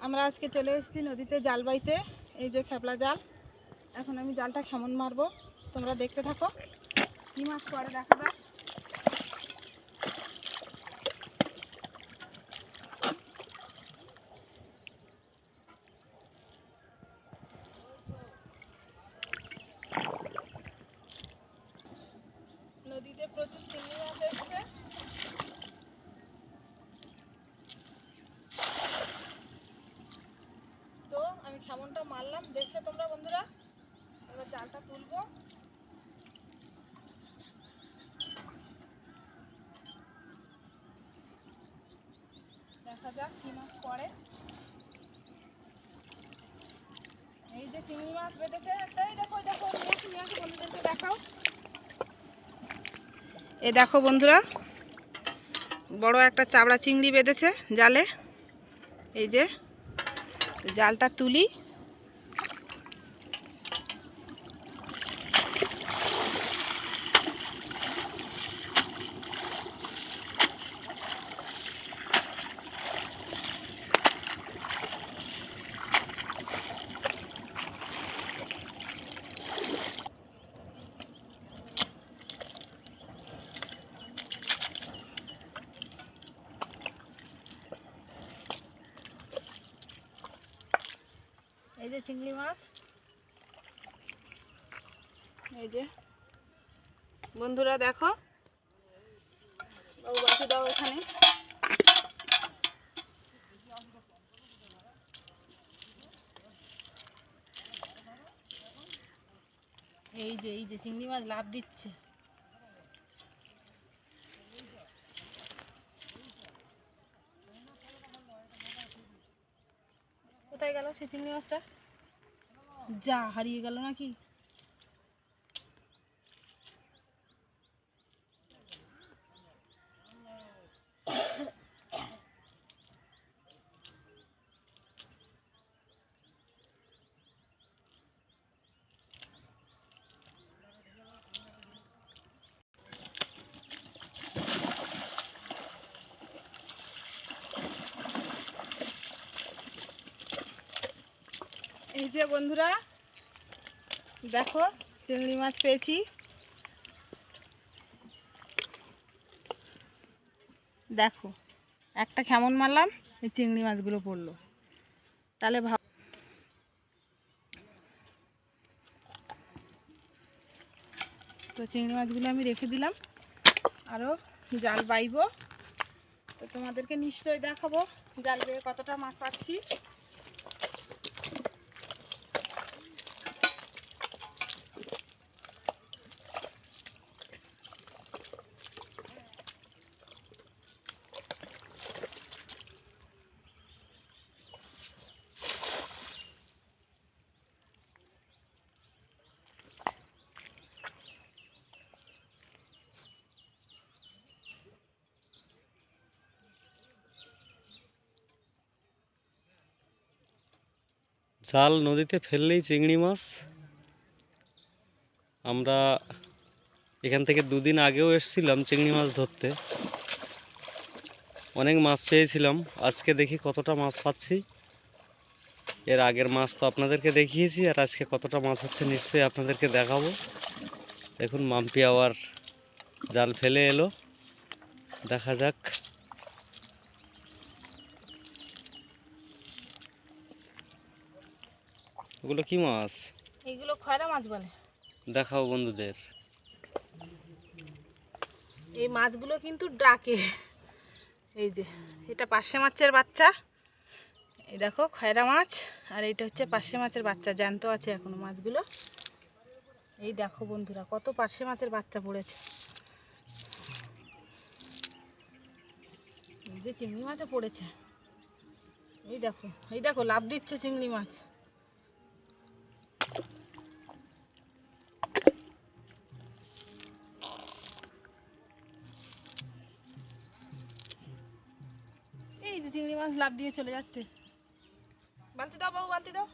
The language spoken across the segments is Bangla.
আমরা আজকে চলে এসেছি নদীতে জাল বাইতে। এই যে খেপলা জাল। এখন আমি জালটা কেমন মারবো তোমরা দেখতে থাকো। কি মাছ পরে দেখা যাক। নদীতে প্রচুর চিংড়ি মাছ এসছে। তো আমি কেমনটা মারলাম দেখলে তোমরা বন্ধুরা। এবার জালটা তুলবো। দেখা যাক কি মাছ পড়ে। এই যে চিংড়ি মাছ বেঁধেছে একটাই, দেখো দেখো নিয়ে আসি বন্ধুদেরকে দেখাও। এই দেখো বন্ধুরা, বড় একটা চাবড়া চিংড়ি বেঁধেছে জালে। এই যে জালটা তুলি। এই যে চিংড়ি মাছ। এই যে বন্ধুরা দেখো, বাবু বাকি দাও এখানে। এই যে চিংড়ি মাছ লাফ দিচ্ছে। কোথায় গেল সেই চিংড়ি মাছটা? যা হারিয়ে গেল নাকি? এই যে বন্ধুরা দেখো, চিংড়ি মাছ পেয়েছি। দেখো একটা কেমন মারলাম, এই চিংড়ি মাছগুলো পড়লো। তাহলে ভাব, তো চিংড়ি মাছগুলো আমি রেখে দিলাম, আরও জাল বাইবো। তো তোমাদেরকে নিশ্চয়ই দেখাবো জাল বেয়ে কতটা মাছ পাচ্ছি। জাল নদীতে ফেললেই চিংড়ি মাছ। আমরা এখান থেকে দুদিন আগেও এসেছিলাম চিংড়ি মাছ ধরতে, অনেক মাছ পেয়েছিলাম। আজকে দেখি কতটা মাছ পাচ্ছি। এর আগের মাছ তো আপনাদেরকে দেখিয়েছি, আর আজকে কতটা মাছ হচ্ছে নিশ্চয়ই আপনাদেরকে দেখাবো। দেখুন মাম্পি আবার জাল ফেলে এলো, দেখা যাক। ওগুলো কি মাছ? এইগুলো খয়রা মাছ বলে। দেখাও বন্ধুদের। এই মাছগুলো কিন্তু ডাকে। এই যে এটা পার্শে মাছের বাচ্চা। এই দেখো খয়রা মাছ, আর এইটা হচ্ছে পার্শে মাছের বাচ্চা, জ্যান্ত আছে এখনো মাছগুলো। এই দেখো বন্ধুরা কত পার্শে মাছের বাচ্চা পড়েছে। এই যে চিংড়ি মাছও পড়েছে। এই দেখো লাফ দিচ্ছে চিংড়ি মাছ। এই যে চিংড়ি মাছ লাফ দিয়ে চলে যাচ্ছে। বালতি দাও বাবু, বালতি দাও।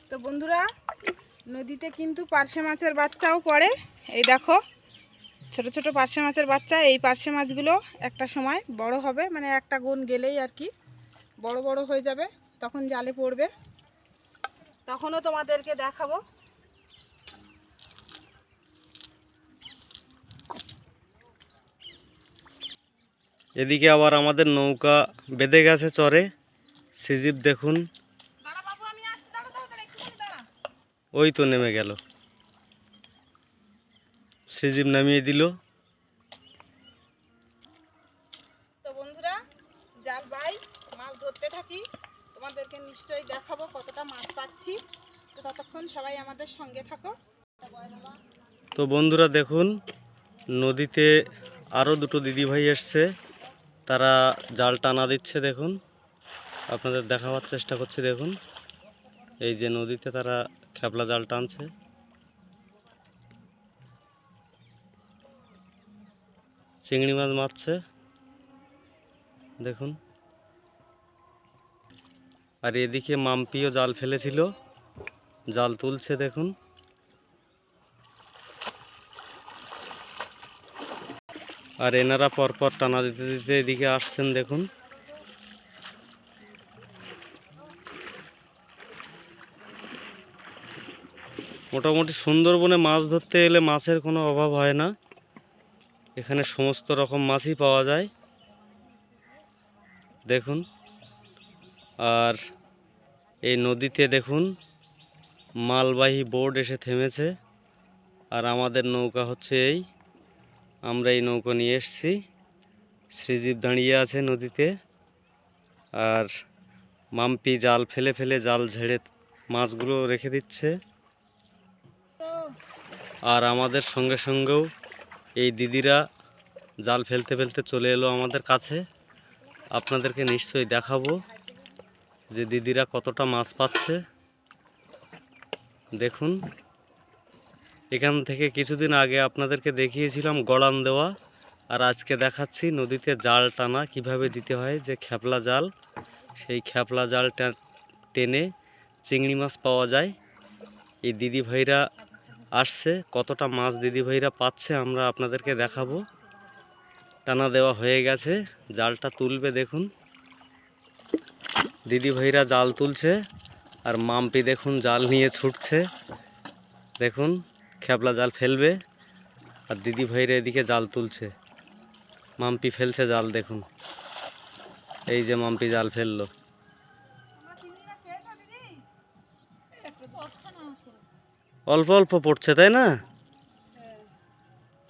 তো বন্ধুরা নদীতে কিন্তু পার্শে মাছের বাচ্চাও পড়ে। এই দেখো ছোট ছোট পার্শে মাছের বাচ্চা। এই পার্শে মাছগুলো একটা সময় বড় হবে, মানে একটা গুণ গেলেই আর কি বড় বড় হয়ে যাবে, তখন জালে পড়বে, তখনও তোমাদেরকে দেখাবো। এদিকে আবার আমাদের নৌকা বেঁধে গেছে চরে। সিজিপ দেখুন, দাঁড়া বাবু, আমি আসছি, দাঁড়া দাঁড়া দাঁড়া, একটুখানি দাঁড়া। ওই তো নেমে গেল, সিজিপ নামিয়ে দিল। তো বন্ধুরা, জাল বাই, মাছ ধরতে থাকি, তোমাদেরকে নিশ্চয়ই দেখাবো কতটা মাছ পাচ্ছি। তো ততক্ষণ সবাই আমাদের সঙ্গে থাকো। তো বন্ধুরা দেখুন, নদীতে আরও দুটো দিদিভাই এসছে, তারা জাল টানা দিচ্ছে। দেখুন, আপনাদের দেখাবার চেষ্টা করছি। দেখুন, এই যে নদীতে তারা খেপলা জাল টানছে। চিংড়ি মাছ মারছে দেখুন। আর এদিকে মাম্পিও জাল ফেলেছিল, জাল তুলছে দেখুন। আর এনারা পরপর টানা দিতে দিতে এদিকে আসছেন দেখুন। মোটামুটি সুন্দরবনে মাছ ধরতে এলে মাছের কোনো অভাব হয় না, এখানে সমস্ত রকম মাছই পাওয়া যায় দেখুন। আর এই নদীতে দেখুন মালবাহী বোট এসে থেমেছে, আর আমাদের নৌকা হচ্ছে এই, আমরা এই নৌকা নিয়ে এসেছি। শ্রীজীব দাঁড়িয়ে আছে নদীতে, আর মাম্পি জাল ফেলে ফেলে জাল ঝেড়ে মাছগুলো রেখে দিচ্ছে। আর আমাদের সঙ্গে সঙ্গেও এই দিদিরা জাল ফেলতে ফেলতে চলে এলো আমাদের কাছে। আপনাদেরকে নিশ্চয়ই দেখাবো যে দিদিরা কতটা মাছ পাচ্ছে। দেখুন, এখান থেকে কিছুদিন আগে আপনাদেরকে দেখিয়েছিলাম গড়ান দেওয়া, আর আজকে দেখাচ্ছি নদীতে জাল টানা কিভাবে দিতে হয়। যে খেপলা জাল, সেই খেপলা জাল টেনে চিংড়ি মাছ পাওয়া যায়। এই দিদিভাইরা আসছে, কতটা মাছ দিদিভাইরা পাচ্ছে আমরা আপনাদেরকে দেখাবো। টানা দেওয়া হয়ে গেছে, জালটা তুলবে দেখুন। দিদিভাইরা জাল তুলছে, আর মাম্পি দেখুন জাল নিয়ে ছুটছে। দেখুন, খেপলা জাল ফেলবে, আর দিদিভাইরা এদিকে জাল তুলছে। মাম্পি ফেলছে জাল দেখুন, এই যে মাম্পি জাল ফেললো। অল্প অল্প পড়ছে তাই না?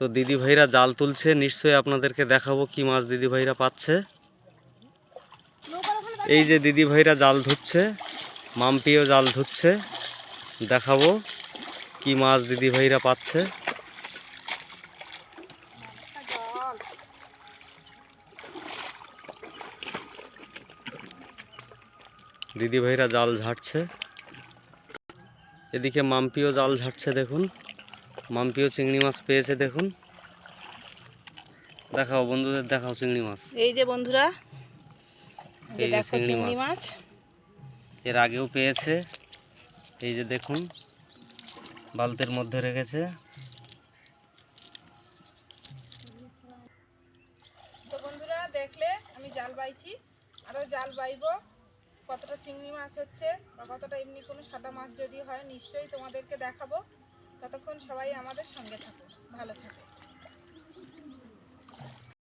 তো দিদিভাইরা জাল তুলছে, নিশ্চয়ই আপনাদেরকে দেখাবো কি মাছ দিদিভাইরা পাচ্ছে। এই যে দিদিভাইরা জাল ধুচ্ছে, মাম্পিও জাল ধুচ্ছে, দেখাবো কি মাছ দিদিভাইরা পাচ্ছে। দিদিভাইরা জাল ঝাড়ছে, এদিকে মাম্পিও জাল ঝাড়ছে দেখুন। মাম্পিও চিংড়ি মাছ পেয়েছে দেখুন। দেখাও বন্ধুদের, দেখাও চিংড়ি মাছ। এই যে বন্ধুরা, এই যে দেখো চিংড়ি মাছ। এর আগেও পেয়েছে, এই যে দেখুন বালতির মধ্যে রেখেছে। তো বন্ধুরা দেখলে আমি জাল বাইছি, আরও জাল বাইবো। কতটা চিংড়ি মাছ হচ্ছে বা কতটা এমনি কোনো সাদা মাছ যদি হয় নিশ্চয়ই তোমাদেরকে দেখাবো। ততক্ষণ সবাই আমাদের সঙ্গে থাকো, ভালো থাকো।